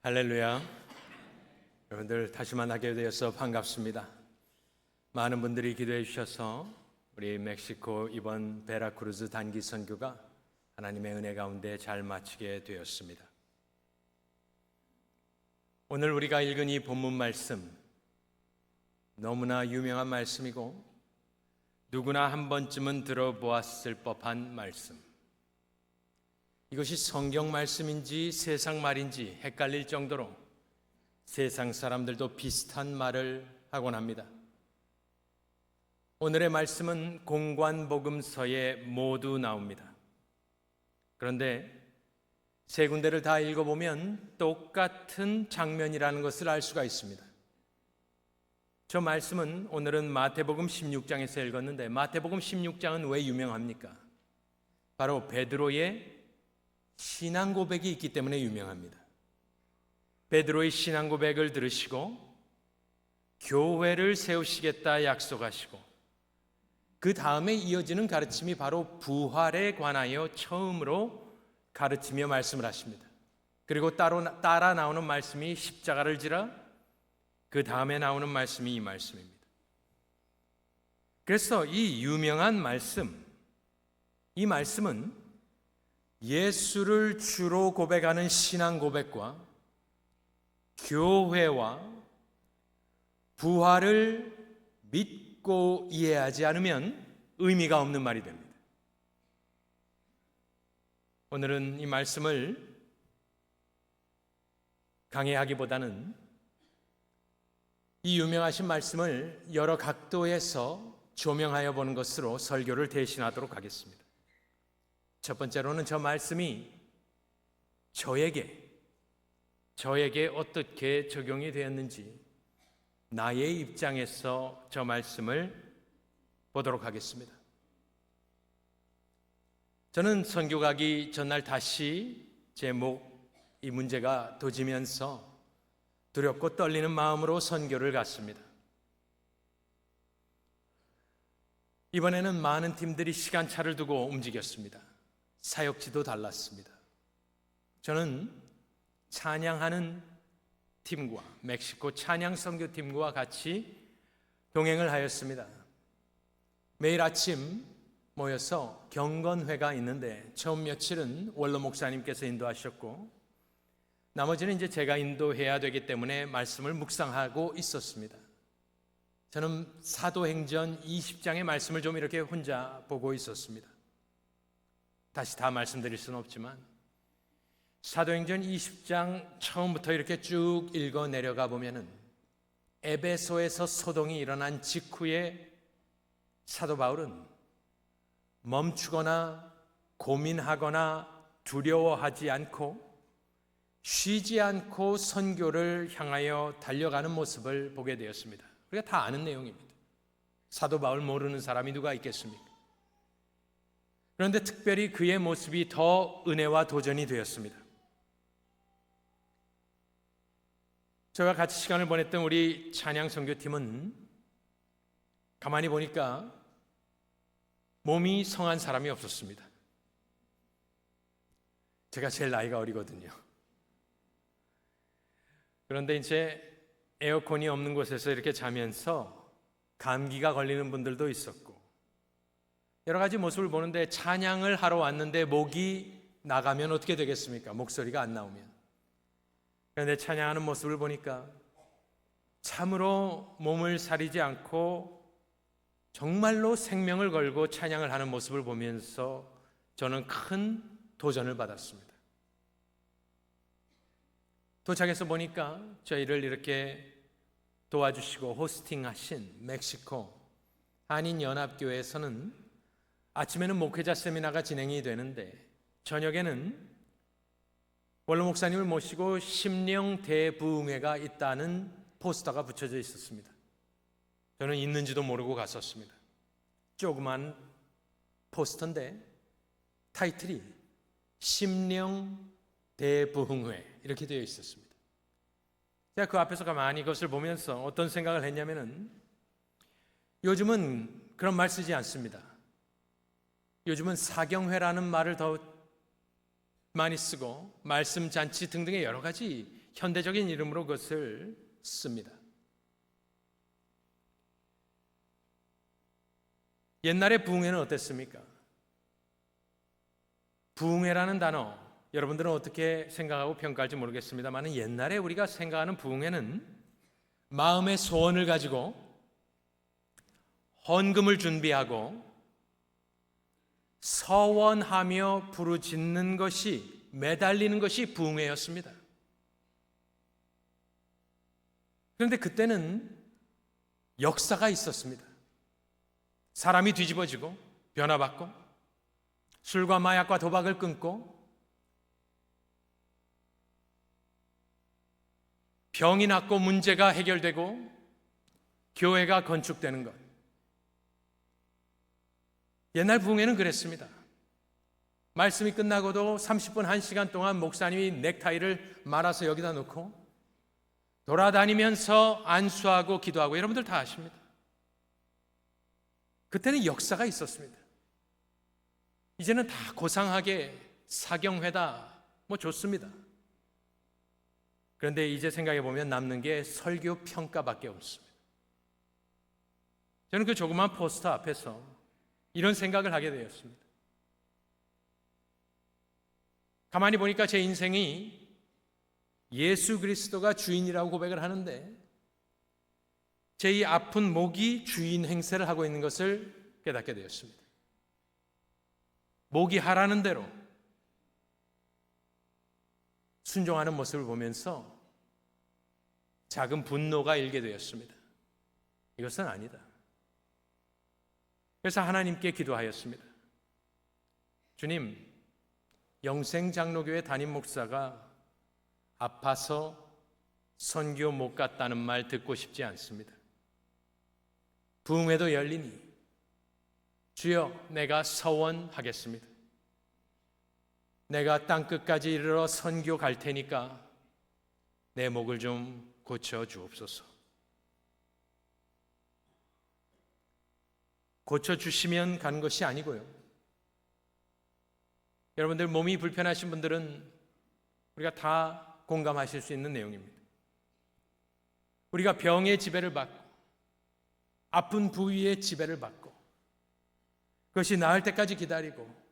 할렐루야. 여러분들 다시 만나게 되어서 반갑습니다. 많은 분들이 기도해 주셔서 우리 멕시코 이번 베라크루즈 단기 선교가 하나님의 은혜 가운데 잘 마치게 되었습니다. 오늘 우리가 읽은 이 본문 말씀, 너무나 유명한 말씀이고 누구나 한 번쯤은 들어보았을 법한 말씀. 이것이 성경 말씀인지 세상 말인지 헷갈릴 정도로 세상 사람들도 비슷한 말을 하곤 합니다. 오늘의 말씀은 공관복음서에 모두 나옵니다. 그런데 세 군데를 다 읽어보면 똑같은 장면이라는 것을 알 수가 있습니다. 저 말씀은 오늘은 마태복음 16장에서 읽었는데, 마태복음 16장은 왜 유명합니까? 바로 베드로의 신앙 고백이 있기 때문에 유명합니다. 베드로의 신앙 고백을 들으시고 교회를 세우시겠다 약속하시고 그 다음에 이어지는 가르침이 바로 부활에 관하여 처음으로 가르치며 말씀을 하십니다. 그리고 따라 나오는 말씀이 십자가를 지라, 그 다음에 나오는 말씀이 이 말씀입니다. 그래서 이 유명한 말씀, 이 말씀은 예수를 주로 고백하는 신앙 고백과 교회와 부활을 믿고 이해하지 않으면 의미가 없는 말이 됩니다. 오늘은 이 말씀을 강의하기보다는 이 유명하신 말씀을 여러 각도에서 조명하여 보는 것으로 설교를 대신하도록 하겠습니다. 첫 번째로는 저 말씀이 저에게 어떻게 적용이 되었는지 나의 입장에서 저 말씀을 보도록 하겠습니다. 저는 선교 가기 전날 다시 제 이 문제가 도지면서 두렵고 떨리는 마음으로 선교를 갔습니다. 이번에는 많은 팀들이 시간차를 두고 움직였습니다. 사역지도 달랐습니다. 저는 찬양하는 팀과 멕시코 찬양 선교팀과 같이 동행을 하였습니다. 매일 아침 모여서 경건회가 있는데 처음 며칠은 원로 목사님께서 인도하셨고 나머지는 이제 제가 인도해야 되기 때문에 말씀을 묵상하고 있었습니다. 저는 사도행전 20장의 말씀을 좀 이렇게 혼자 보고 있었습니다. 다시 다 말씀드릴 수는 없지만 사도행전 20장 처음부터 이렇게 쭉 읽어 내려가 보면은 에베소에서 소동이 일어난 직후에 사도 바울은 멈추거나 고민하거나 두려워하지 않고 쉬지 않고 선교를 향하여 달려가는 모습을 보게 되었습니다. 우리가 다 아는 내용입니다. 사도 바울 모르는 사람이 누가 있겠습니까? 그런데 특별히 그의 모습이 더 은혜와 도전이 되었습니다. 저와 같이 시간을 보냈던 우리 찬양 선교팀은 가만히 보니까 몸이 성한 사람이 없었습니다. 제가 제일 나이가 어리거든요. 그런데 이제 에어컨이 없는 곳에서 이렇게 자면서 감기가 걸리는 분들도 있었고 여러 가지 모습을 보는데 찬양을 하러 왔는데 목이 나가면 어떻게 되겠습니까? 목소리가 안 나오면. 그런데 찬양하는 모습을 보니까 참으로 몸을 사리지 않고 정말로 생명을 걸고 찬양을 하는 모습을 보면서 저는 큰 도전을 받았습니다. 도착해서 보니까 저희를 이렇게 도와주시고 호스팅하신 멕시코 한인연합교회에서는 아침에는 목회자 세미나가 진행이 되는데 저녁에는 원로 목사님을 모시고 심령 대부흥회가 있다는 포스터가 붙여져 있었습니다. 저는 있는지도 모르고 갔었습니다. 조그만 포스터인데 타이틀이 심령 대부흥회 이렇게 되어 있었습니다. 제가 그 앞에서 가만히 이것을 보면서 어떤 생각을 했냐면은 요즘은 그런 말 쓰지 않습니다. 요즘은 사경회라는 말을 더 많이 쓰고 말씀 잔치 등등의 여러 가지 현대적인 이름으로 그것을 씁니다. 옛날의 부흥회는 어땠습니까? 부흥회라는 단어, 여러분들은 어떻게 생각하고 평가할지 모르겠습니다만 옛날에 우리가 생각하는 부흥회는 마음의 소원을 가지고 헌금을 준비하고 서원하며 부르짖는 것이, 매달리는 것이 부흥회였습니다. 그런데 그때는 역사가 있었습니다. 사람이 뒤집어지고 변화받고 술과 마약과 도박을 끊고 병이 낫고 문제가 해결되고 교회가 건축되는 것. 옛날 부흥회는 그랬습니다. 말씀이 끝나고도 30분, 1시간 동안 목사님이 넥타이를 말아서 여기다 놓고 돌아다니면서 안수하고 기도하고, 여러분들 다 아십니다. 그때는 역사가 있었습니다. 이제는 다 고상하게 사경회다, 뭐 좋습니다. 그런데 이제 생각해 보면 남는 게 설교 평가밖에 없습니다. 저는 그 조그만 포스터 앞에서 이런 생각을 하게 되었습니다. 가만히 보니까 제 인생이 예수 그리스도가 주인이라고 고백을 하는데 제 이 아픈 목이 주인 행세를 하고 있는 것을 깨닫게 되었습니다. 목이 하라는 대로 순종하는 모습을 보면서 작은 분노가 일게 되었습니다. 이것은 아니다. 그래서 하나님께 기도하였습니다. 주님, 영생장로교회 담임 목사가 아파서 선교 못 갔다는 말 듣고 싶지 않습니다. 부흥회도 열리니 주여, 내가 서원하겠습니다. 내가 땅끝까지 이르러 선교 갈 테니까 내 목을 좀 고쳐 주옵소서. 고쳐주시면 가는 것이 아니고요. 여러분들 몸이 불편하신 분들은 우리가 다 공감하실 수 있는 내용입니다. 우리가 병의 지배를 받고 아픈 부위의 지배를 받고 그것이 나을 때까지 기다리고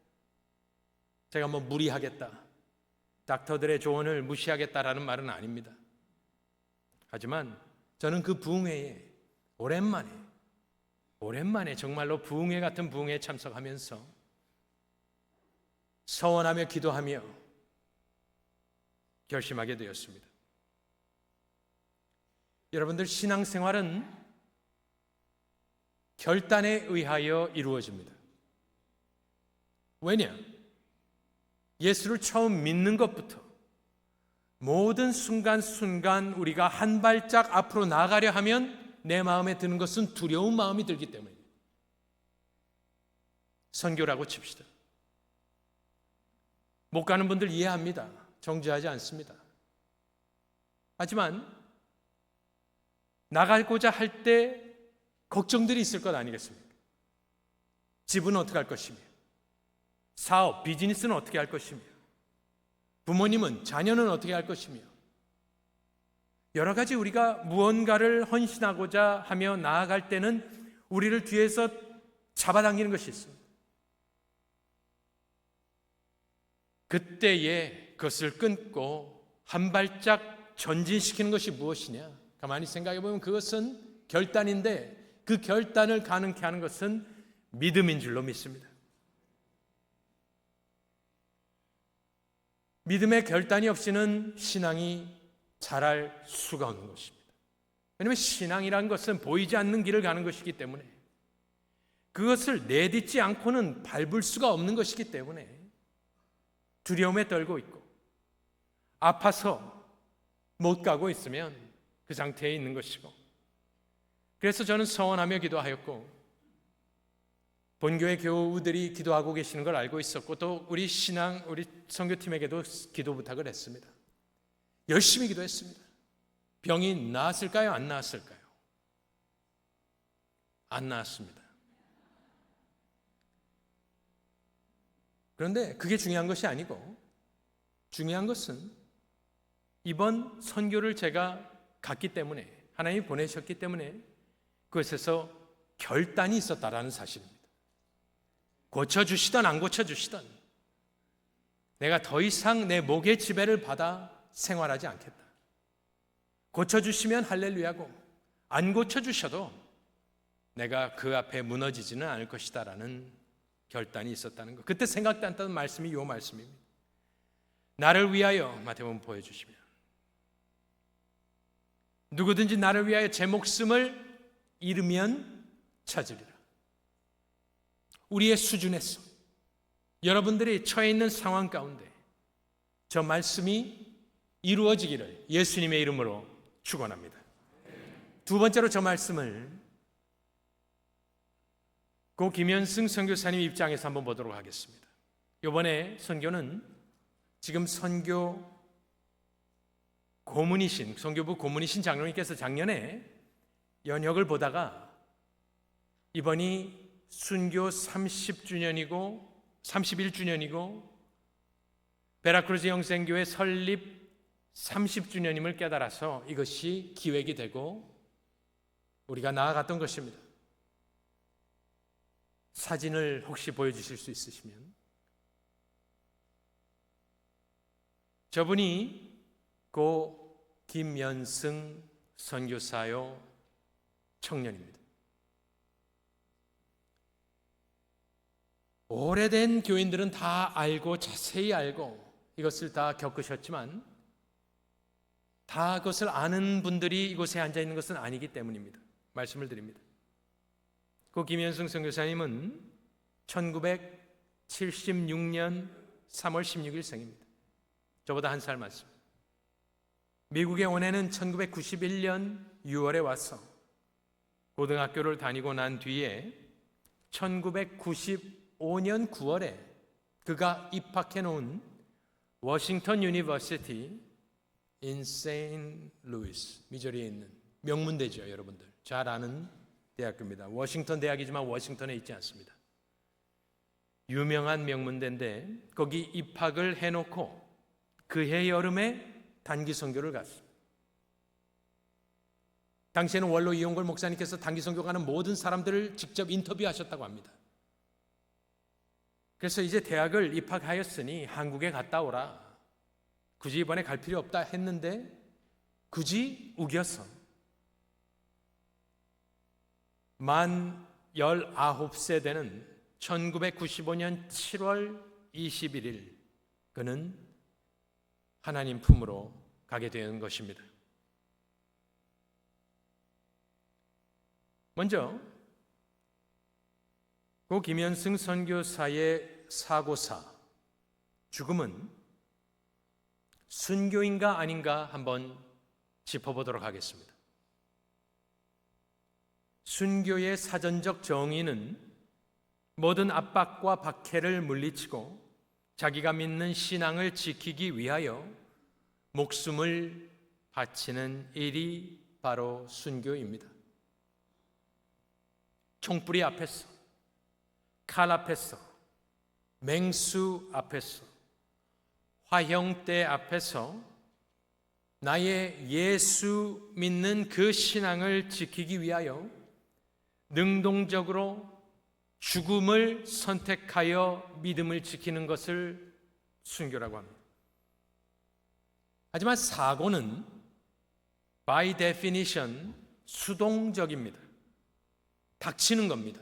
제가 뭐 무리하겠다, 닥터들의 조언을 무시하겠다라는 말은 아닙니다. 하지만 저는 그 부흥회에 오랜만에 정말로 부흥회 같은 부흥회에 참석하면서 서원하며 기도하며 결심하게 되었습니다. 여러분들, 신앙생활은 결단에 의하여 이루어집니다. 왜냐? 예수를 처음 믿는 것부터 모든 순간순간 우리가 한 발짝 앞으로 나가려 하면 내 마음에 드는 것은 두려운 마음이 들기 때문입니다. 선교라고 칩시다. 못 가는 분들 이해합니다. 정죄하지 않습니다. 하지만 나가고자 할 때 걱정들이 있을 것 아니겠습니까? 집은 어떻게 할 것이며, 사업, 비즈니스는 어떻게 할 것이며, 부모님은, 자녀는 어떻게 할 것이며, 여러 가지 우리가 무언가를 헌신하고자 하며 나아갈 때는 우리를 뒤에서 잡아당기는 것이 있습니다. 그때에 그것을 끊고 한 발짝 전진시키는 것이 무엇이냐? 가만히 생각해 보면 그것은 결단인데 그 결단을 가능케 하는 것은 믿음인 줄로 믿습니다. 믿음의 결단이 없이는 신앙이 자랄 수가 없는 것입니다. 왜냐하면 신앙이란 것은 보이지 않는 길을 가는 것이기 때문에, 그것을 내딛지 않고는 밟을 수가 없는 것이기 때문에 두려움에 떨고 있고 아파서 못 가고 있으면 그 상태에 있는 것이고, 그래서 저는 서원하며 기도하였고 본교회 교우들이 기도하고 계시는 걸 알고 있었고 또 우리 선교팀에게도 기도 부탁을 했습니다. 열심히 기도했습니다. 병이 나았을까요? 안 나았을까요? 안 나았습니다. 그런데 그게 중요한 것이 아니고 중요한 것은 이번 선교를 제가 갔기 때문에, 하나님이 보내셨기 때문에 그것에서 결단이 있었다라는 사실입니다. 고쳐주시든 안 고쳐주시든 내가 더 이상 내 목의 지배를 받아 생활하지 않겠다. 고쳐주시면 할렐루야고, 안 고쳐주셔도 내가 그 앞에 무너지지는 않을 것이다 라는 결단이 있었다는 것. 그때 생각났던 말씀이 이 말씀입니다. 나를 위하여, 마태복음 보여주시면, 누구든지 나를 위하여 제 목숨을 잃으면 찾으리라. 우리의 수준에서, 여러분들이 처해 있는 상황 가운데 저 말씀이 이루어지기를 예수님의 이름으로 축원합니다. 두 번째로 저 말씀을 고 김현승 선교사님 입장에서 한번 보도록 하겠습니다. 이번에 선교는 지금 선교 고문이신, 선교부 고문이신 장로님께서 작년에 연혁을 보다가 이번이 순교 30주년이고 31주년이고 베라크루즈 영생교회 설립 30주년임을 깨달아서 이것이 기획이 되고 우리가 나아갔던 것입니다. 사진을 혹시 보여주실 수 있으시면, 저분이 고 김연승 선교사요 청년입니다. 오래된 교인들은 다 알고 자세히 알고 이것을 다 겪으셨지만 다 그것을 아는 분들이 이곳에 앉아 있는 것은 아니기 때문입니다. 말씀을 드립니다. 고 김현승 선교사님은 1976년 3월 16일 생입니다. 저보다 한 살 많습니다. 미국에 원해는 1991년 6월에 와서 고등학교를 다니고 난 뒤에 1995년 9월에 그가 입학해 놓은 워싱턴 유니버시티 in St. Louis, 미주리에 있는 명문대죠. 여러분들 잘 아는 대학교입니다. 워싱턴 대학이지만 워싱턴에 있지 않습니다. 유명한 명문대인데 거기 입학을 해놓고 그해 여름에 단기 선교를 갔습니다. 당시에는 원로 이용걸 목사님께서 단기 선교 가는 모든 사람들을 직접 인터뷰하셨다고 합니다. 그래서 이제 대학을 입학하였으니 한국에 갔다 오라. 굳이 이번에 갈 필요 없다 했는데 굳이 우겨서 만 19세 되는 1995년 7월 21일 그는 하나님 품으로 가게 되는 것입니다. 먼저 고 김현승 선교사의 사고사, 죽음은 순교인가 아닌가 한번 짚어보도록 하겠습니다. 순교의 사전적 정의는 모든 압박과 박해를 물리치고 자기가 믿는 신앙을 지키기 위하여 목숨을 바치는 일이 바로 순교입니다. 총뿌리 앞에서, 칼 앞에서, 맹수 앞에서, 화형대 앞에서 나의 예수 믿는 그 신앙을 지키기 위하여 능동적으로 죽음을 선택하여 믿음을 지키는 것을 순교라고 합니다. 하지만 사고는 by definition 수동적입니다. 닥치는 겁니다.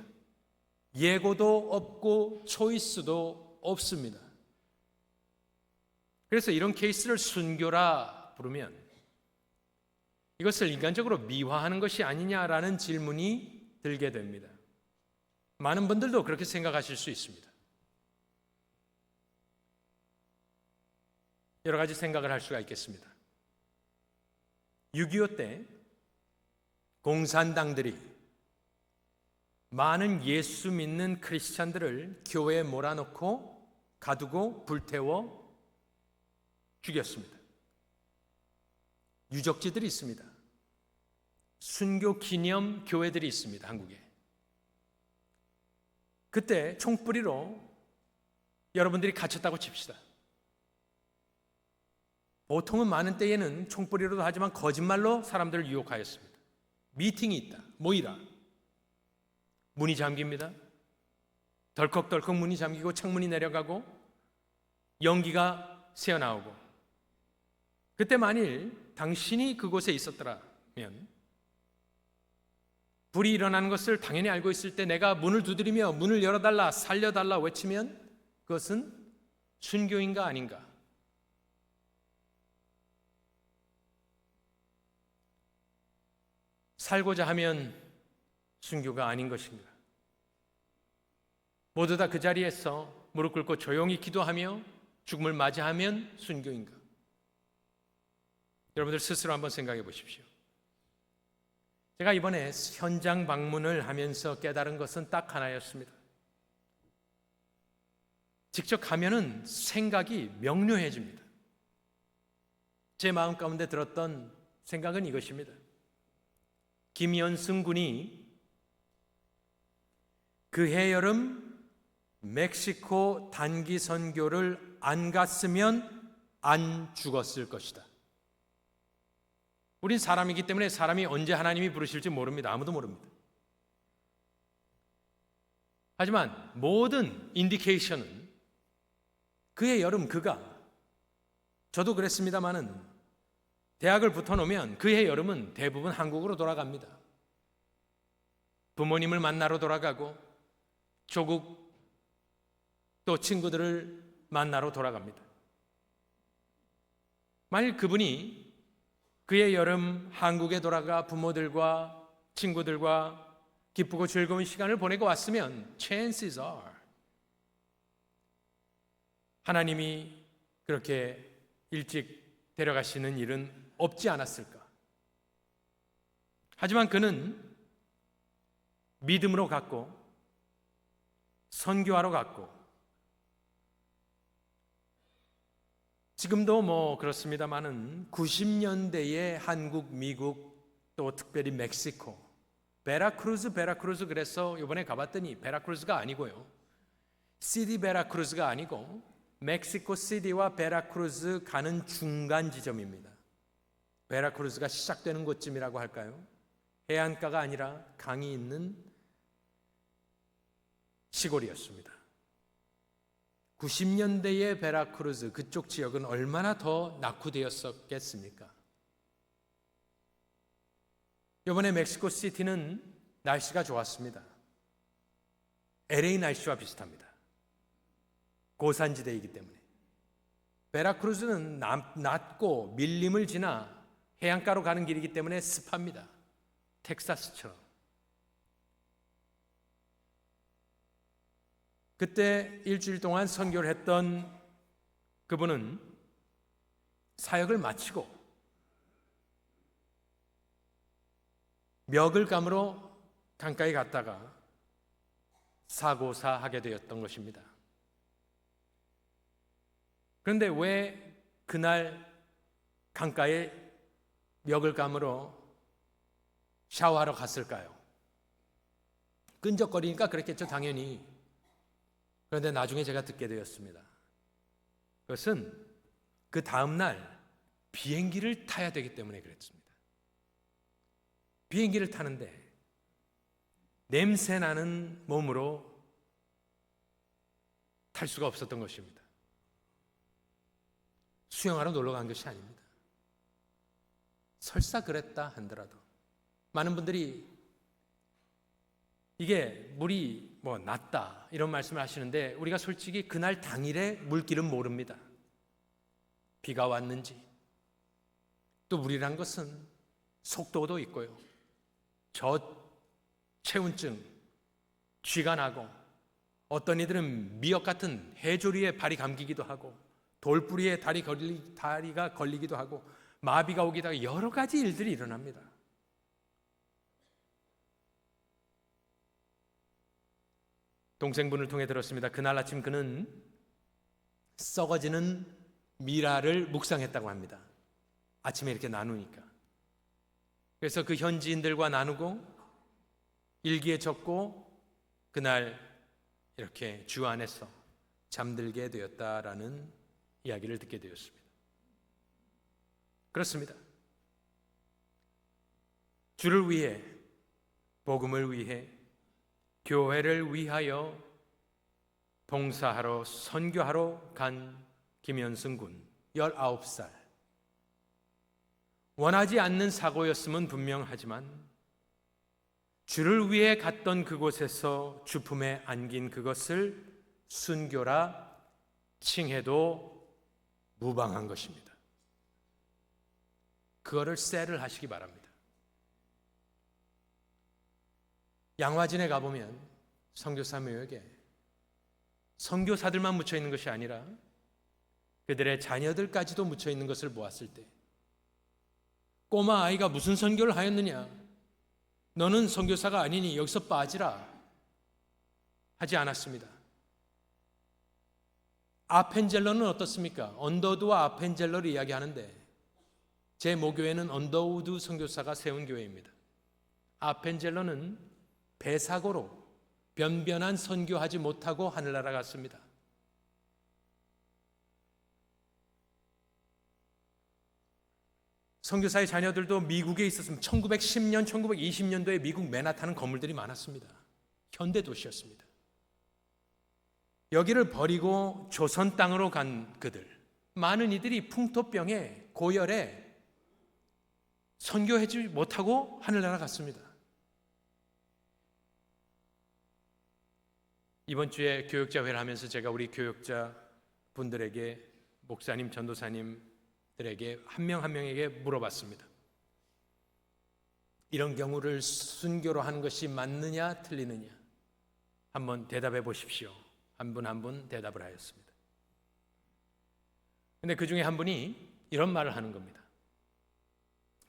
예고도 없고 초이스도 없습니다. 그래서 이런 케이스를 순교라 부르면 이것을 인간적으로 미화하는 것이 아니냐라는 질문이 들게 됩니다. 많은 분들도 그렇게 생각하실 수 있습니다. 여러 가지 생각을 할 수가 있겠습니다. 6.25 때 공산당들이 많은 예수 믿는 크리스찬들을 교회에 몰아넣고 가두고 불태워 죽였습니다. 유적지들이 있습니다. 순교 기념 교회들이 있습니다. 한국에. 그때 총뿌리로 여러분들이 갇혔다고 칩시다. 보통은 많은 때에는 총뿌리로도 하지만 거짓말로 사람들을 유혹하였습니다. 미팅이 있다. 모이라. 문이 잠깁니다. 덜컥덜컥 문이 잠기고 창문이 내려가고 연기가 새어나오고, 그때 만일 당신이 그곳에 있었더라면 불이 일어나는 것을 당연히 알고 있을 때 내가 문을 두드리며 문을 열어달라, 살려달라 외치면 그것은 순교인가 아닌가? 살고자 하면 순교가 아닌 것인가? 모두 다 그 자리에서 무릎 꿇고 조용히 기도하며 죽음을 맞이하면 순교인가? 여러분들 스스로 한번 생각해 보십시오. 제가 이번에 현장 방문을 하면서 깨달은 것은 딱 하나였습니다. 직접 가면은 생각이 명료해집니다. 제 마음 가운데 들었던 생각은 이것입니다. 김연승 군이 그해 여름 멕시코 단기 선교를 안 갔으면 안 죽었을 것이다. 우린 사람이기 때문에 사람이 언제 하나님이 부르실지 모릅니다. 아무도 모릅니다. 하지만 모든 인디케이션은 그해 여름 그가, 저도 그랬습니다마는 대학을 붙어놓으면 그해 여름은 대부분 한국으로 돌아갑니다. 부모님을 만나러 돌아가고 조국 또 친구들을 만나러 돌아갑니다. 만일 그분이 그해 여름 한국에 돌아가 부모들과 친구들과 기쁘고 즐거운 시간을 보내고 왔으면 chances are 하나님이 그렇게 일찍 데려가시는 일은 없지 않았을까? 하지만 그는 믿음으로 갔고 선교하러 갔고, 지금도 뭐 그렇습니다마는 90년대의 한국, 미국, 또 특별히 멕시코, 베라크루즈 그래서 이번에 가봤더니 베라크루즈가 아니고요, 시티 베라크루즈가 아니고 멕시코 시티와 베라크루즈 가는 중간 지점입니다. 베라크루즈가 시작되는 곳쯤이라고 할까요? 해안가가 아니라 강이 있는 시골이었습니다. 90년대의 베라크루즈 그쪽 지역은 얼마나 더 낙후되었었겠습니까? 이번에 멕시코 시티는 날씨가 좋았습니다. LA 날씨와 비슷합니다. 고산지대이기 때문에. 베라크루즈는 낮고 밀림을 지나 해안가로 가는 길이기 때문에 습합니다. 텍사스처럼. 그때 일주일 동안 선교를 했던 그분은 사역을 마치고 멱을 감으러 강가에 갔다가 사고사하게 되었던 것입니다. 그런데 왜 그날 강가에 멱을 감으러 샤워하러 갔을까요? 끈적거리니까 그랬겠죠, 당연히. 그런데 나중에 제가 듣게 되었습니다. 그것은 그 다음날 비행기를 타야 되기 때문에 그랬습니다. 비행기를 타는데 냄새나는 몸으로 탈 수가 없었던 것입니다. 수영하러 놀러 간 것이 아닙니다. 설사 그랬다 한더라도 많은 분들이 이게 물이 낮다 이런 말씀을 하시는데, 우리가 솔직히 그날 당일에 물길은 모릅니다. 비가 왔는지, 또 물이란 것은 속도도 있고요, 체온증, 쥐가 나고, 어떤 이들은 미역 같은 해조류에 발이 감기기도 하고, 돌뿌리에 다리가 걸리기도 하고, 마비가 오기도 하고, 여러 가지 일들이 일어납니다. 동생분을 통해 들었습니다. 그날 아침 그는 썩어지는 미라를 묵상했다고 합니다. 아침에 이렇게 나누니까. 그래서 그 현지인들과 나누고 일기에 적고 그날 이렇게 주 안에서 잠들게 되었다라는 이야기를 듣게 되었습니다. 그렇습니다. 주를 위해, 복음을 위해, 교회를 위하여 봉사하러, 선교하러 간 김현승 군 19살. 원하지 않는 사고였음은 분명하지만 주를 위해 갔던 그곳에서 주품에 안긴 그것을 순교라 칭해도 무방한 것입니다. 그거를 셀을 하시기 바랍니다. 양화진에 가보면 선교사 묘역에 선교사들만 묻혀 있는 것이 아니라 그들의 자녀들까지도 묻혀 있는 것을 보았을 때 꼬마 아이가 무슨 선교를 하였느냐, 너는 선교사가 아니니 여기서 빠지라 하지 않았습니다. 아펜젤러는 어떻습니까? 언더우드와 아펜젤러를 이야기하는데 제 모교회는 언더우드 선교사가 세운 교회입니다. 아펜젤러는 배사고로 변변한 선교하지 못하고 하늘나라 갔습니다. 선교사의 자녀들도 미국에 있었습니다. 1910년, 1920년도에 미국 맨하탄은 건물들이 많았습니다. 현대 도시였습니다. 여기를 버리고 조선 땅으로 간 그들, 많은 이들이 풍토병에 고열에 선교하지 못하고 하늘나라 갔습니다. 이번 주에 교역자회를 하면서 제가 우리 교역자 분들에게, 목사님, 전도사님들에게 한 명 한 명에게 물어봤습니다. 이런 경우를 순교로 하는 것이 맞느냐 틀리느냐 한번 대답해 보십시오. 한 분 한 분 대답을 하였습니다. 근데 그 중에 한 분이 이런 말을 하는 겁니다.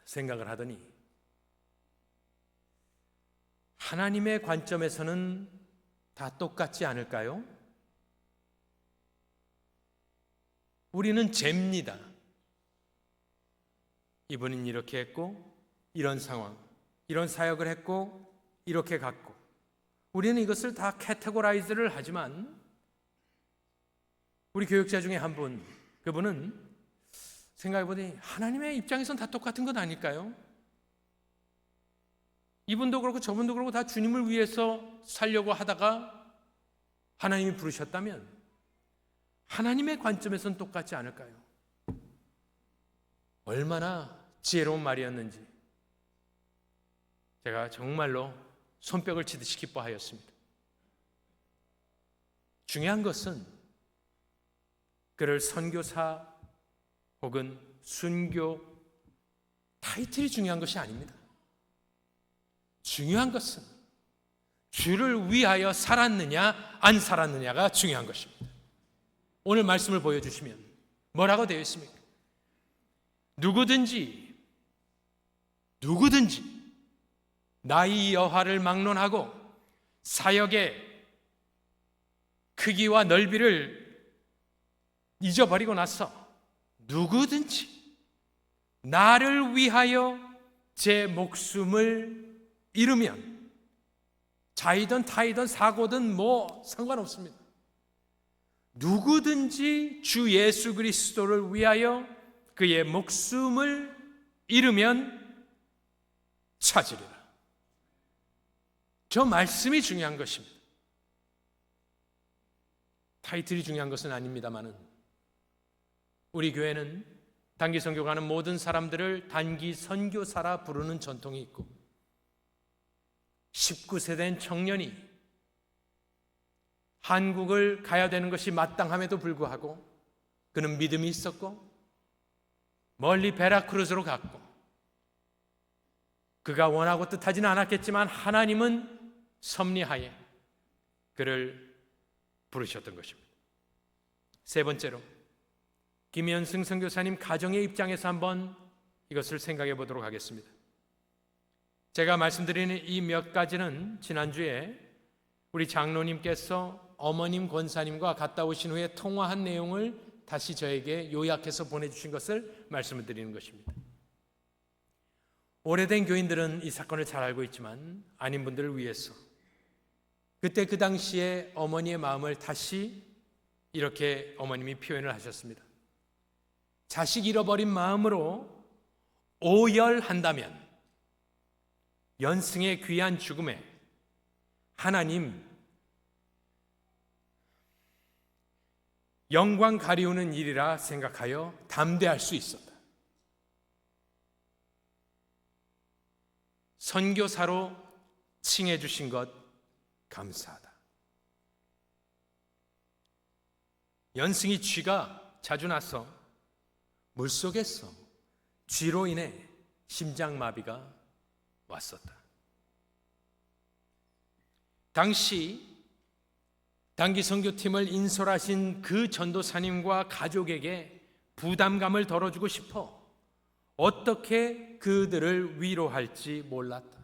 생각을 하더니 하나님의 관점에서는 다 똑같지 않을까요? 우리는 죄입니다. 이분은 이렇게 했고 이런 상황, 이런 사역을 했고 이렇게 갔고 우리는 이것을 다 캐테고라이즈를 하지만 우리 교역자 중에 한 분, 그분은 생각해보니 하나님의 입장에서는 다 똑같은 건 아닐까요? 이분도 그렇고 저분도 그렇고 다 주님을 위해서 살려고 하다가 하나님이 부르셨다면 하나님의 관점에서는 똑같지 않을까요? 얼마나 지혜로운 말이었는지 제가 정말로 손뼉을 치듯이 기뻐하였습니다. 중요한 것은 그를 선교사 혹은 순교 타이틀이 중요한 것이 아닙니다. 중요한 것은 주를 위하여 살았느냐 안 살았느냐가 중요한 것입니다. 오늘 말씀을 보여주시면 뭐라고 되어 있습니까? 누구든지 나의 여하를 막론하고 사역의 크기와 넓이를 잊어버리고 나서 누구든지 나를 위하여 제 목숨을 잃으면 자이든 타이든 사고든 뭐 상관없습니다. 누구든지 주 예수 그리스도를 위하여 그의 목숨을 잃으면 찾으리라. 저 말씀이 중요한 것입니다. 타이틀이 중요한 것은 아닙니다만은 우리 교회는 단기 선교 가는 모든 사람들을 단기 선교사라 부르는 전통이 있고 19세 된 청년이 한국을 가야 되는 것이 마땅함에도 불구하고 그는 믿음이 있었고 멀리 베라크루즈로 갔고 그가 원하고 뜻하지는 않았겠지만 하나님은 섭리하에 그를 부르셨던 것입니다. 세 번째로 김현승 선교사님 가정의 입장에서 한번 이것을 생각해 보도록 하겠습니다. 제가 말씀드리는 이 몇 가지는 지난주에 우리 장로님께서 어머님 권사님과 갔다 오신 후에 통화한 내용을 다시 저에게 요약해서 보내주신 것을 말씀을 드리는 것입니다. 오래된 교인들은 이 사건을 잘 알고 있지만 아닌 분들을 위해서 그때 그 당시에 어머니의 마음을 다시 이렇게 어머님이 표현을 하셨습니다. 자식 잃어버린 마음으로 오열한다면 연승의 귀한 죽음에 하나님 영광 가리우는 일이라 생각하여 담대할 수 있었다. 선교사로 칭해 주신 것 감사하다. 연승이 쥐가 자주 나서 물속에서 쥐로 인해 심장마비가 왔었다. 당시 단기 선교팀을 인솔하신 그 전도사님과 가족에게 부담감을 덜어주고 싶어 어떻게 그들을 위로할지 몰랐다.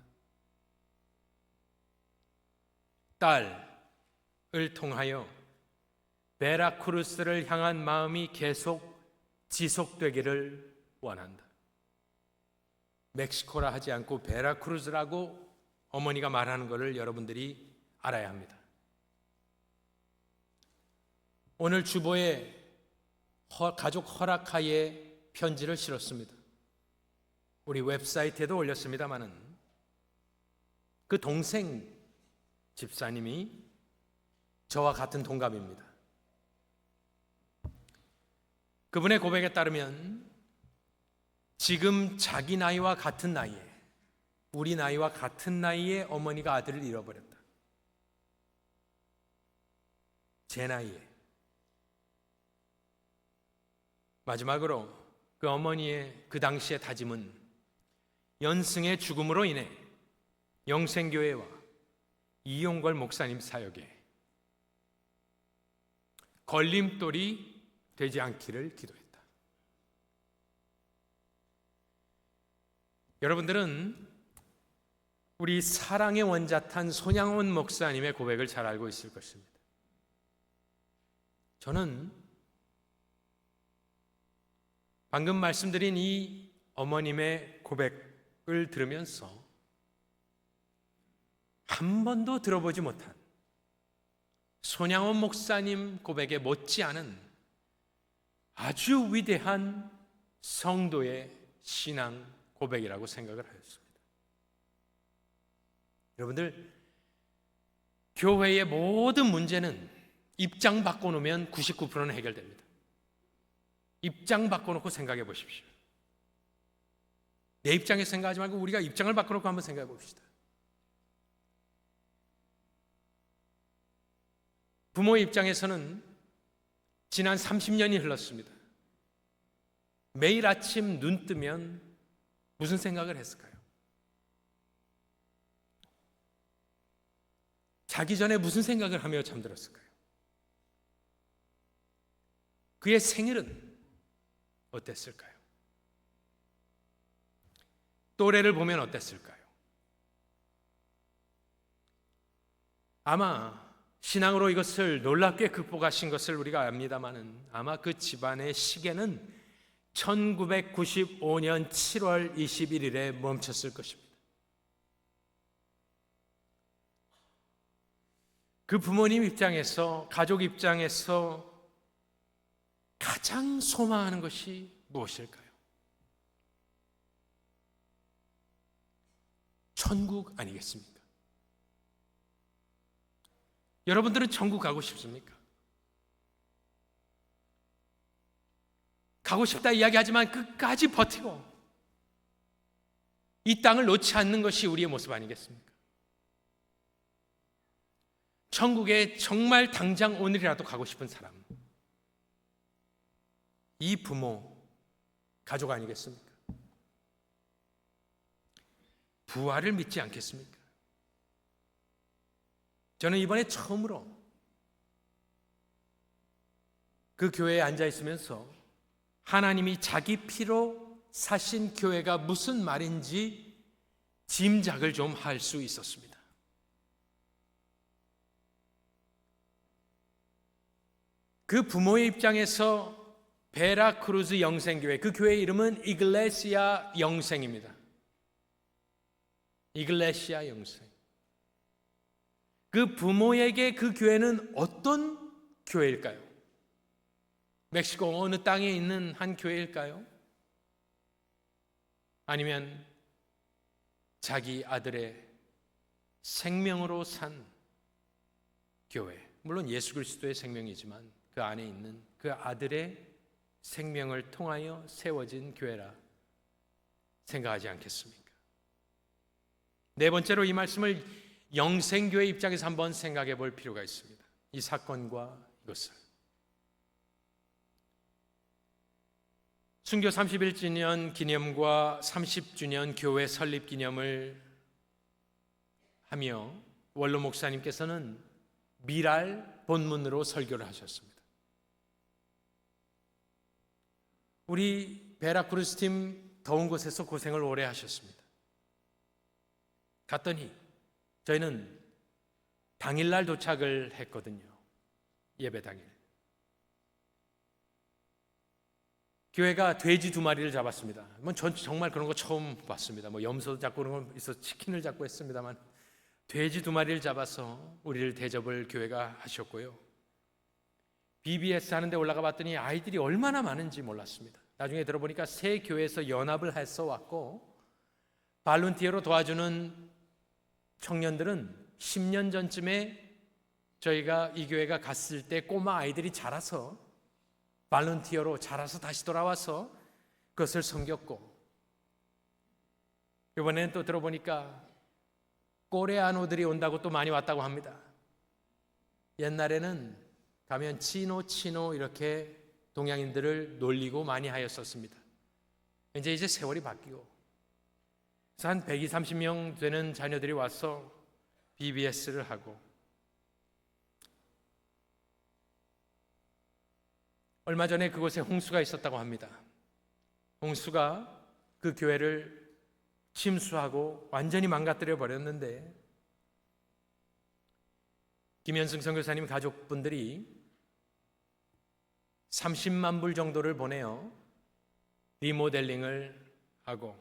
딸을 통하여 베라크루스를 향한 마음이 계속 지속되기를 원한다. 멕시코라 하지 않고 베라크루스라고 어머니가 말하는 것을 여러분들이 알아야 합니다. 오늘 주보에 가족 허락하에 편지를 실었습니다. 우리 웹사이트에도 올렸습니다마는 그 동생 집사님이 저와 같은 동갑입니다. 그분의 고백에 따르면 지금 자기 나이와 같은 나이에, 우리 나이와 같은 나이에 어머니가 아들을 잃어버렸다. 제 나이에. 마지막으로 그 어머니의 그 당시의 다짐은 연승의 죽음으로 인해 영생교회와 이용걸 목사님 사역에 걸림돌이 되지 않기를 기도했다. 여러분들은 우리 사랑의 원자탄 손양원 목사님의 고백을 잘 알고 있을 것입니다. 저는 방금 말씀드린 이 어머님의 고백을 들으면서 한 번도 들어보지 못한 손양원 목사님 고백에 못지않은 아주 위대한 성도의 신앙 고백이라고 생각을 하였습니다. 여러분들, 교회의 모든 문제는 입장 바꿔놓으면 99%는 해결됩니다. 입장 바꿔놓고 생각해 보십시오. 내 입장에서 생각하지 말고 우리가 입장을 바꿔놓고 한번 생각해 봅시다. 부모의 입장에서는 지난 30년이 흘렀습니다. 매일 아침 눈 뜨면 무슨 생각을 했을까요? 자기 전에 무슨 생각을 하며 잠들었을까요? 그의 생일은 어땠을까요? 또래를 보면 어땠을까요? 아마 신앙으로 이것을 놀랍게 극복하신 것을 우리가 압니다마는 아마 그 집안의 시계는 1995년 7월 21일에 멈췄을 것입니다. 그 부모님 입장에서, 가족 입장에서 가장 소망하는 것이 무엇일까요? 천국 아니겠습니까? 여러분들은 천국 가고 싶습니까? 가고 싶다 이야기하지만 끝까지 버티고 이 땅을 놓지 않는 것이 우리의 모습 아니겠습니까? 천국에 정말 당장 오늘이라도 가고 싶은 사람, 이 부모, 가족 아니겠습니까? 부활을 믿지 않겠습니까? 저는 이번에 처음으로 그 교회에 앉아 있으면서 하나님이 자기 피로 사신 교회가 무슨 말인지 짐작을 좀 할 수 있었습니다. 그 부모의 입장에서 베라크루즈 영생교회, 그 교회의 이름은 이글레시아 영생입니다. 이글레시아 영생. 그 부모에게 그 교회는 어떤 교회일까요? 멕시코 어느 땅에 있는 한 교회일까요? 아니면 자기 아들의 생명으로 산 교회, 물론 예수 그리스도의 생명이지만 그 안에 있는 그 아들의 생명을 통하여 세워진 교회라 생각하지 않겠습니까? 네 번째로 이 말씀을 영생교회 입장에서 한번 생각해 볼 필요가 있습니다. 이 사건과 이것을 순교 31주년 기념과 30주년 교회 설립 기념을 하며 원로 목사님께서는 미랄 본문으로 설교를 하셨습니다. 우리 베라크루스 팀 더운 곳에서 고생을 오래 하셨습니다. 갔더니 저희는 당일날 도착을 했거든요. 예배 당일. 교회가 돼지 2마리를 잡았습니다. 전 정말 그런 거 처음 봤습니다. 염소도 잡고 그런 거 있어 치킨을 잡고 했습니다만 돼지 2마리를 잡아서 우리를 대접을 교회가 하셨고요. BBS 하는데 올라가 봤더니 아이들이 얼마나 많은지 몰랐습니다. 나중에 들어보니까 새 교회에서 연합을 해서 왔고 발룬티어로 도와주는 청년들은 10년 전쯤에 저희가 이 교회가 갔을 때 꼬마 아이들이 자라서 발룬티어로 자라서 다시 돌아와서 그것을 섬겼고, 이번에는 또 들어보니까 코레아노들이 온다고 또 많이 왔다고 합니다. 옛날에는 가면 치노 이렇게 동양인들을 놀리고 많이 하였었습니다. 이제 세월이 바뀌고 그래서 한 120-30명 되는 자녀들이 와서 BBS를 하고, 얼마 전에 그곳에 홍수가 있었다고 합니다. 홍수가 그 교회를 침수하고 완전히 망가뜨려 버렸는데 김현승 선교사님 가족분들이 30만 불 정도를 보내어 리모델링을 하고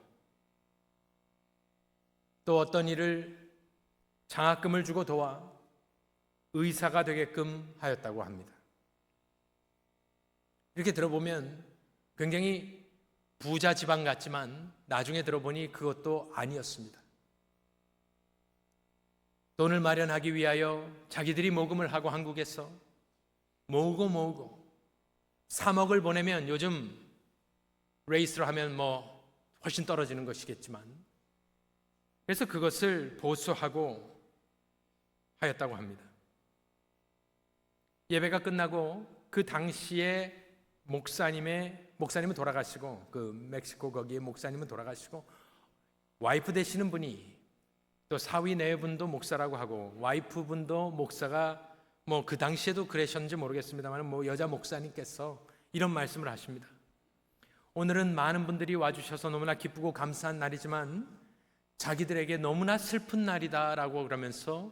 또 어떤 일을 장학금을 주고 도와 의사가 되게끔 하였다고 합니다. 이렇게 들어보면 굉장히 부자 집안 같지만 나중에 들어보니 그것도 아니었습니다. 돈을 마련하기 위하여 자기들이 모금을 하고 한국에서 모으고 3억을 보내면, 요즘 레이스로 하면 훨씬 떨어지는 것이겠지만, 그래서 그것을 보수하고 하였다고 합니다. 예배가 끝나고 그 당시에 목사님은 돌아가시고, 그 멕시코 거기에 목사님은 돌아가시고, 와이프 되시는 분이 또 사위 내분도 목사라고 하고 와이프분도 목사가 그 당시에도 그러셨는지 모르겠습니다만 여자 목사님께서 이런 말씀을 하십니다. 오늘은 많은 분들이 와주셔서 너무나 기쁘고 감사한 날이지만 자기들에게 너무나 슬픈 날이다라고 그러면서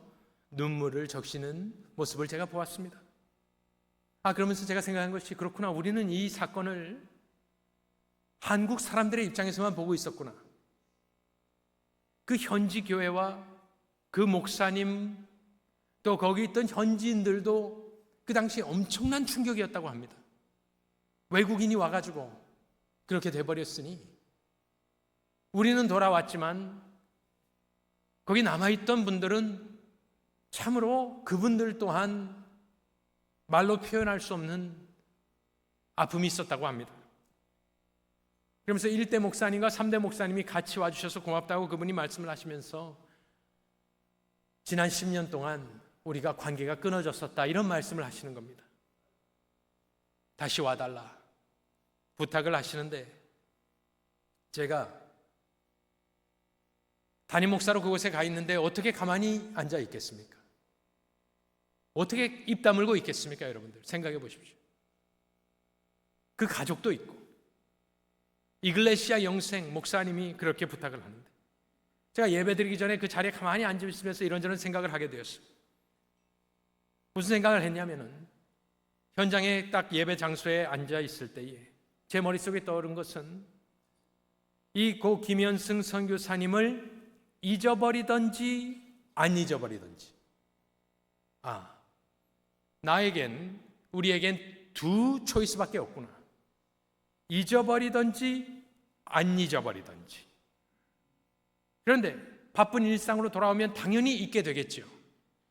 눈물을 적시는 모습을 제가 보았습니다. 그러면서 제가 생각한 것이, 그렇구나, 우리는 이 사건을 한국 사람들의 입장에서만 보고 있었구나. 그 현지 교회와 그 목사님 또 거기 있던 현지인들도 그 당시에 엄청난 충격이었다고 합니다. 외국인이 와가지고 그렇게 돼버렸으니 우리는 돌아왔지만 거기 남아있던 분들은 참으로 그분들 또한 말로 표현할 수 없는 아픔이 있었다고 합니다. 그러면서 1대 목사님과 3대 목사님이 같이 와주셔서 고맙다고 그분이 말씀을 하시면서 지난 10년 동안 우리가 관계가 끊어졌었다, 이런 말씀을 하시는 겁니다. 다시 와달라 부탁을 하시는데, 제가 담임 목사로 그곳에 가 있는데 어떻게 가만히 앉아 있겠습니까? 어떻게 입 다물고 있겠습니까? 여러분들 생각해 보십시오. 그 가족도 있고 이글레시아 영생 목사님이 그렇게 부탁을 하는데, 제가 예배드리기 전에 그 자리에 가만히 앉아 있으면서 이런저런 생각을 하게 되었어요. 무슨 생각을 했냐면은, 현장에 딱 예배 장소에 앉아 있을 때에 제 머릿속에 떠오른 것은, 이 고 김현승 선교사님을 잊어버리든지 안 잊어버리든지, 우리에겐 두 초이스밖에 없구나. 잊어버리든지 안 잊어버리든지. 그런데 바쁜 일상으로 돌아오면 당연히 잊게 되겠죠.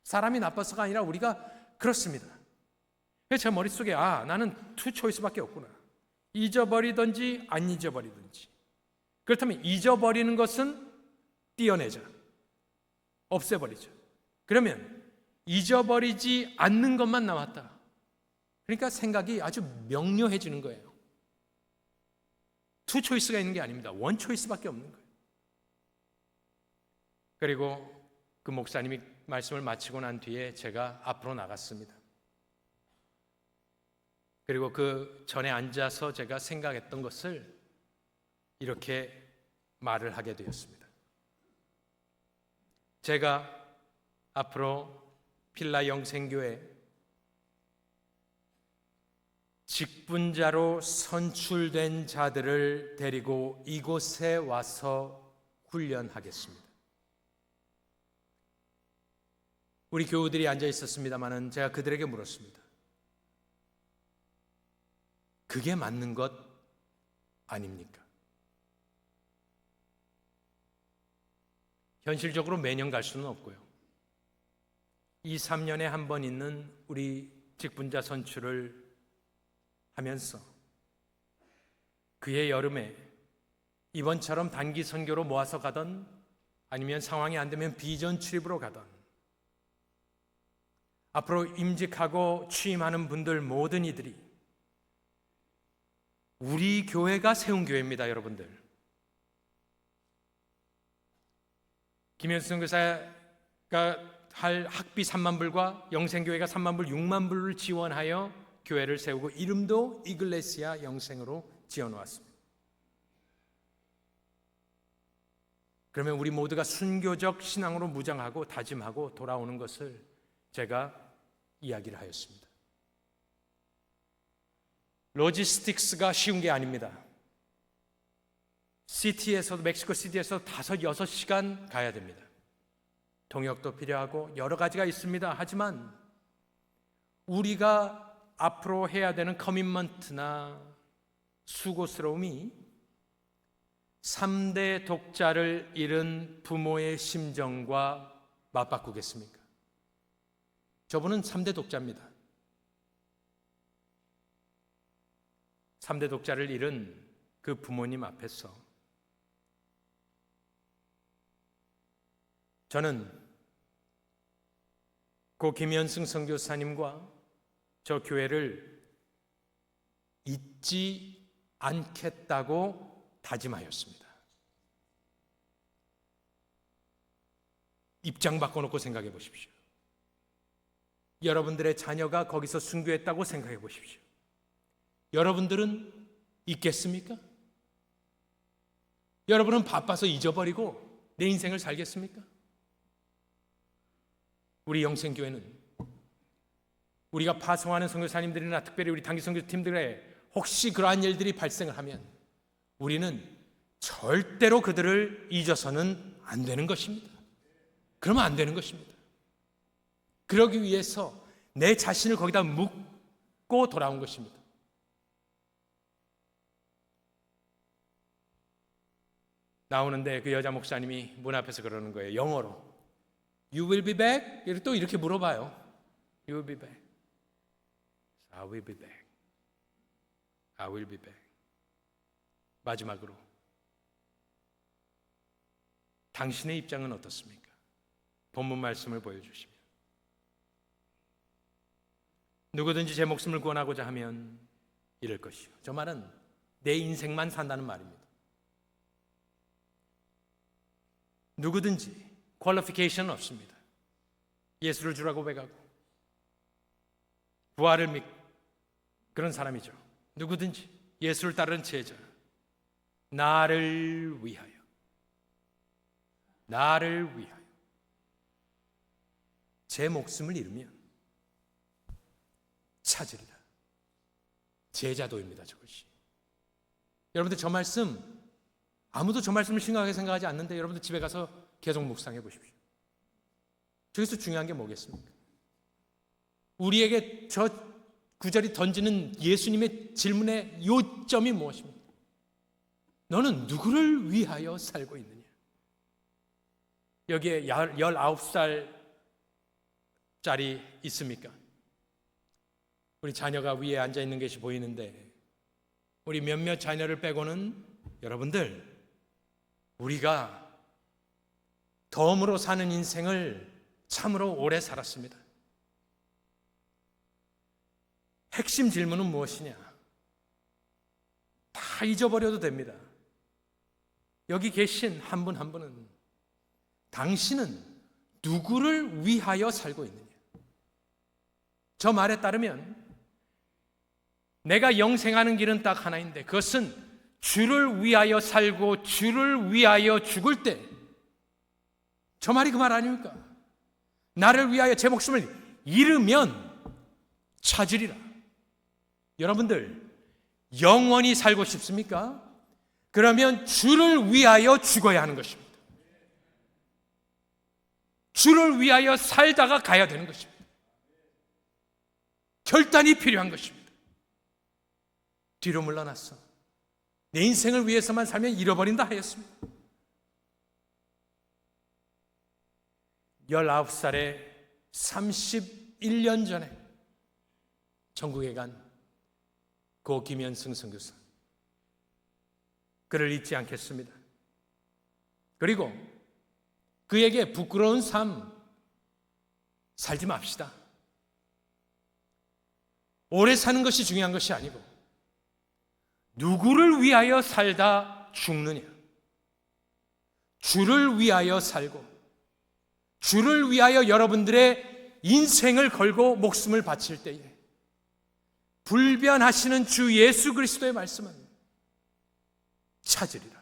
사람이 나빠서가 아니라 우리가 그렇습니다. 그래서 제 머릿속에 나는 투 초이스밖에 없구나. 잊어버리든지 안 잊어버리든지. 그렇다면 잊어버리는 것은 떼어내자. 없애버리자. 그러면 잊어버리지 않는 것만 남았다. 그러니까 생각이 아주 명료해지는 거예요. 투 초이스가 있는 게 아닙니다. 원 초이스밖에 없는 거예요. 그리고 그 목사님이 말씀을 마치고 난 뒤에 제가 앞으로 나갔습니다. 그리고 그 전에 앉아서 제가 생각했던 것을 이렇게 말을 하게 되었습니다. 제가 앞으로 필라 영생교회 직분자로 선출된 자들을 데리고 이곳에 와서 훈련하겠습니다. 우리 교우들이 앉아 있었습니다마는 제가 그들에게 물었습니다. 그게 맞는 것 아닙니까? 현실적으로 매년 갈 수는 없고요. 2, 3년에 한 번 있는 우리 직분자 선출을 하면서 그해 여름에 이번처럼 단기 선교로 모아서 가던 아니면 상황이 안 되면 비전 출입으로 가던 앞으로 임직하고 취임하는 분들 모든 이들이 우리 교회가 세운 교회입니다, 여러분들. 김현수 선교사가 할 학비 3만 불과 영생교회가 3만 불, 6만 불을 지원하여 교회를 세우고 이름도 이글레시아 영생으로 지어놓았습니다. 그러면 우리 모두가 순교적 신앙으로 무장하고 다짐하고 돌아오는 것을 제가 이야기를 하였습니다. 로지스틱스가 쉬운 게 아닙니다. 시티에서도 멕시코 시티에서 5, 6시간 가야 됩니다. 동역도 필요하고 여러 가지가 있습니다. 하지만 우리가 앞으로 해야 되는 커밋먼트나 수고스러움이 3대 독자를 잃은 부모의 심정과 맞바꾸겠습니까? 저분은 3대 독자입니다. 3대 독자를 잃은 그 부모님 앞에서 저는 고 김현승 선교사님과 저 교회를 잊지 않겠다고 다짐하였습니다. 입장 바꿔놓고 생각해 보십시오. 여러분들의 자녀가 거기서 순교했다고 생각해 보십시오. 여러분들은 있겠습니까? 여러분은 바빠서 잊어버리고 내 인생을 살겠습니까? 우리 영생교회는 우리가 파송하는 선교사님들이나 특별히 우리 단기 선교팀들의 혹시 그러한 일들이 발생을 하면 우리는 절대로 그들을 잊어서는 안 되는 것입니다. 그러면 안 되는 것입니다. 그러기 위해서 내 자신을 거기다 묻고 돌아온 것입니다. 나오는데 그 여자 목사님이 문 앞에서 그러는 거예요. 영어로. You will be back? 또 이렇게 물어봐요. You will be back. I will be back. I will be back. 마지막으로 당신의 입장은 어떻습니까? 본문 말씀을 보여주시면 누구든지 제 목숨을 구원하고자 하면 이럴 것이요. 저 말은 내 인생만 산다는 말입니다. 누구든지 퀄리피케이션은 없습니다. 예수를 주라고 고백하고 부활을 믿고 그런 사람이죠. 누구든지 예수를 따르는 제자, 나를 위하여 제 목숨을 잃으면 찾으리라. 제자도입니다. 저것이. 여러분들 저 말씀 아무도 저 말씀을 심각하게 생각하지 않는데 여러분들 집에 가서 계속 묵상해 보십시오. 저기서 중요한 게 뭐겠습니까? 우리에게 저 구절이 던지는 예수님의 질문의 요점이 무엇입니까? 너는 누구를 위하여 살고 있느냐? 여기에 19살짜리 있습니까? 우리 자녀가 위에 앉아 있는 것이 보이는데 우리 몇몇 자녀를 빼고는 여러분들 우리가 덤으로 사는 인생을 참으로 오래 살았습니다. 핵심 질문은 무엇이냐? 다 잊어버려도 됩니다. 여기 계신 한 분 한 분은 당신은 누구를 위하여 살고 있느냐? 저 말에 따르면 내가 영생하는 길은 딱 하나인데 그것은 주를 위하여 살고 주를 위하여 죽을 때, 저 말이 그 말 아닙니까? 나를 위하여 제 목숨을 잃으면 찾으리라. 여러분들 영원히 살고 싶습니까? 그러면 주를 위하여 죽어야 하는 것입니다. 주를 위하여 살다가 가야 되는 것입니다. 결단이 필요한 것입니다. 뒤로 물러났어. 내 인생을 위해서만 살면 잃어버린다 하였습니다. 19살에 31년 전에 천국에 간 고 김현승 선교사, 그를 잊지 않겠습니다. 그리고 그에게 부끄러운 삶 살지 맙시다. 오래 사는 것이 중요한 것이 아니고 누구를 위하여 살다 죽느냐, 주를 위하여 살고 주를 위하여 여러분들의 인생을 걸고 목숨을 바칠 때에 불변하시는 주 예수 그리스도의 말씀은 찾으리라.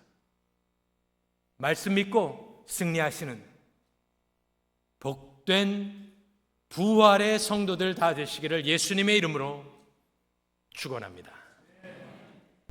말씀 믿고 승리하시는 복된 부활의 성도들 다 되시기를 예수님의 이름으로 축원합니다.